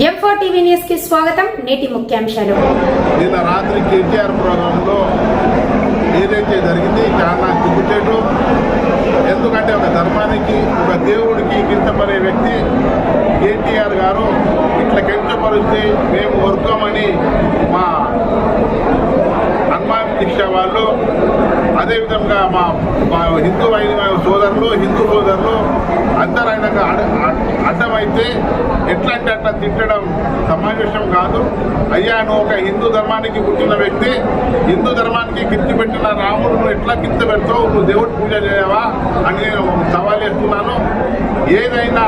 M4 TV news కి స్వాగతం. నేటి ముఖ్యాంశాలు. నిన్న రాత్రి కేటీఆర్ ప్రోగ్రాంలో ఏదైతే జరిగింది చాలా సిగ్గుచేటు. ఎందుకంటే ఒక ధర్మానికి ఒక దేవుడికి కించపడే వ్యక్తి కేటీఆర్ గారు ఇట్లా కించపరిస్తే మేము వర్గమని మా హనుమాన్ దీక్ష వాళ్ళు, అదేవిధంగా మా హిందూ సోదరులు అందరూ ఆయనకు అడ్డమైతే ఎట్లా అంటే అట్లా తిట్టడం సమావేశం కాదు. అయ్యా, నువ్వు ఒక హిందూ ధర్మానికి పుట్టిన వ్యక్తి, హిందూ ధర్మానికి కించి పెట్టిన రాముడు నువ్వు ఎట్లా కింద పెడతావు, నువ్వు దేవుడు పూజ చేయవా అని నేను సవాల్ చేస్తున్నాను. ఏదైనా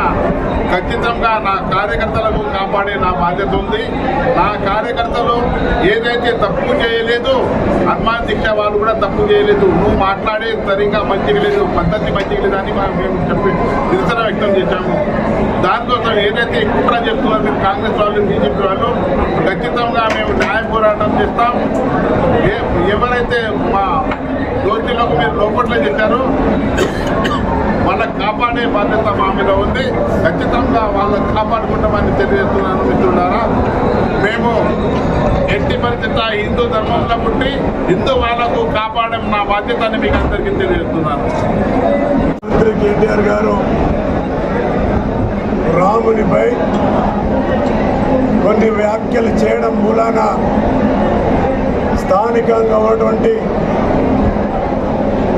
ఖచ్చితంగా నా కార్యకర్తలకు కాపాడే నా బాధ్యత ఉంది. నా కార్యకర్తలు ఏదైతే తప్పు చేయలేదు, హనుమాన్ దీక్ష వాళ్ళు కూడా తప్పు చేయలేదు. నువ్వు మాట్లాడే సరిగ్గా మంచిగా లేదు, పద్ధతి మంచిగా లేదు అని మేము చెప్పి నిరసన వ్యక్తం చేశాము. దానికోసం ఏదైతే కుట్ర చేస్తున్నారో మీరు కాంగ్రెస్ వాళ్ళు, బీజేపీ వాళ్ళు, ఖచ్చితంగా మేము న్యాయ పోరాటం చేస్తాం. ఎవరైతే మా దోషులకు మీరు లోపట్లో చేశారో వాళ్ళకి కాపాడే బాధ్యత మా మీద ఉంది. ఖచ్చితంగా వాళ్ళకి కాపాడుకుంటామని తెలియజేస్తున్నాను. మిత్రులారా, మేము ఎట్టి పరిస్థితి హిందూ ధర్మంలో పుట్టి హిందూ వాళ్ళకు కాపాడడం నా బాధ్యత అని మీకు అందరికీ తెలియజేస్తున్నాను. మంత్రి కేటీఆర్ గారు రామునిపై కొన్ని వ్యాఖ్యలు చేయడం మూలాన స్థానికంగా ఉన్నటువంటి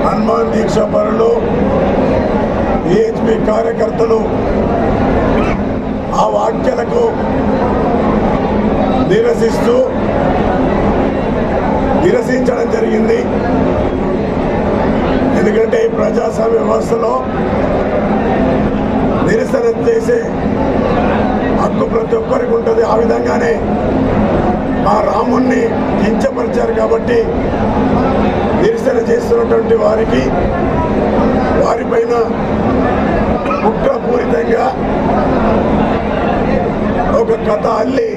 హనుమాన్ దీక్ష పరులు, విహెచ్పి కార్యకర్తలు ఆ వ్యాఖ్యలకు నిరసించడం జరిగింది. ఎందుకంటే ఈ ప్రజాస్వామ్య వ్యవస్థలో నిరసన చేసే హక్కు ప్రతి ఒక్కరికి ఉంటుంది. ఆ విధంగానే మా రాముణ్ణి కించపరిచారు కాబట్టి నిరసన చేస్తున్నటువంటి వారిపైన కుట్రపూరితంగా ఒక కథ అల్లి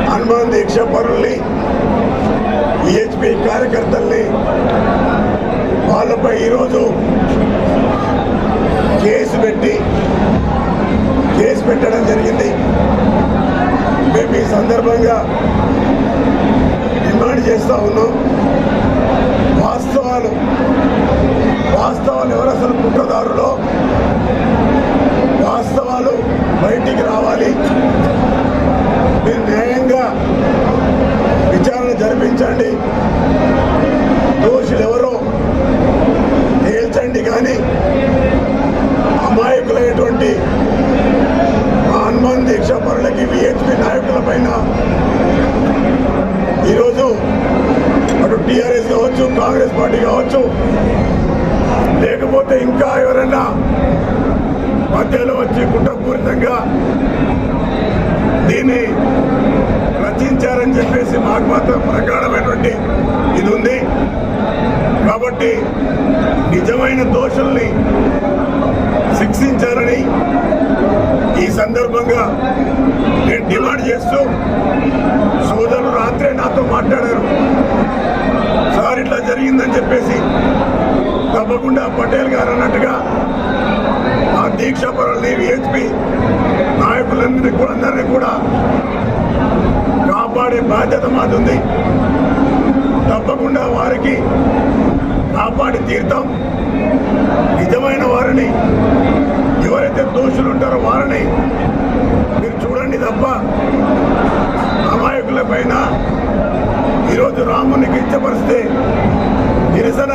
హనుమాన్ దీక్ష పరుల్ని, విహెచ్పి కార్యకర్తల్ని వాళ్ళపై ఈరోజు కేసు పెట్టడం జరిగింది. మేము ఈ సందర్భంగా డిమాండ్ చేస్తూ ఉన్నాం. వాస్తవాలు ఎవరు అసలు కుట్రదారులో వాస్తవాలు బయటికి రావాలి. మీరు న్యాయంగా విచారణ జరిపించండి, దోషులు ఎవరో తేల్చండి. కానీ అమాయకులైనటువంటి హనుమాన్ దీక్ష పరులకి, విహెచ్పి నాయకుల పైన ఈరోజు అటు టీఆర్ఎస్ కావచ్చు, కాంగ్రెస్ పార్టీ కావచ్చు, లేకపోతే ఇంకా ఎవరైనా మధ్యలో వచ్చి కుట్రపూరితంగా దీన్ని రచించారని చెప్పేసి మాకు మాత్రం ప్రగాఢమైనటువంటి ఇది ఉంది. కాబట్టి నిజమైన దోషుల్ని శిక్షించాలని ఈ సందర్భంగా నేను డిమాండ్ చేస్తూ, సోదరులు రాత్రే నాతో మాట్లాడారు. సార్ ఇట్లా జరిగిందని చెప్పేసి, తప్పకుండా పటేల్ గారు అన్నట్టుగా ఆ దీక్షా పరుల్ని, విహెచ్పి నాయకులందరినీ కూడా కాపాడే బాధ్యత మాది ఉంది. తప్పకుండా వారికి కాపాడి తీర్థం. నిజమైన వారిని, ఎవరైతే దోషులు ఉంటారో వారిని మీరు చూడండి తప్ప అమాయకుల పైన ఈరోజు రాముని కించపరిస్తే నిరసన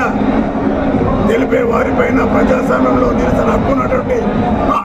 తెలిపే వారిపైన ప్రజాస్వామ్యంలో నిరసన హక్కు ఉన్నటువంటి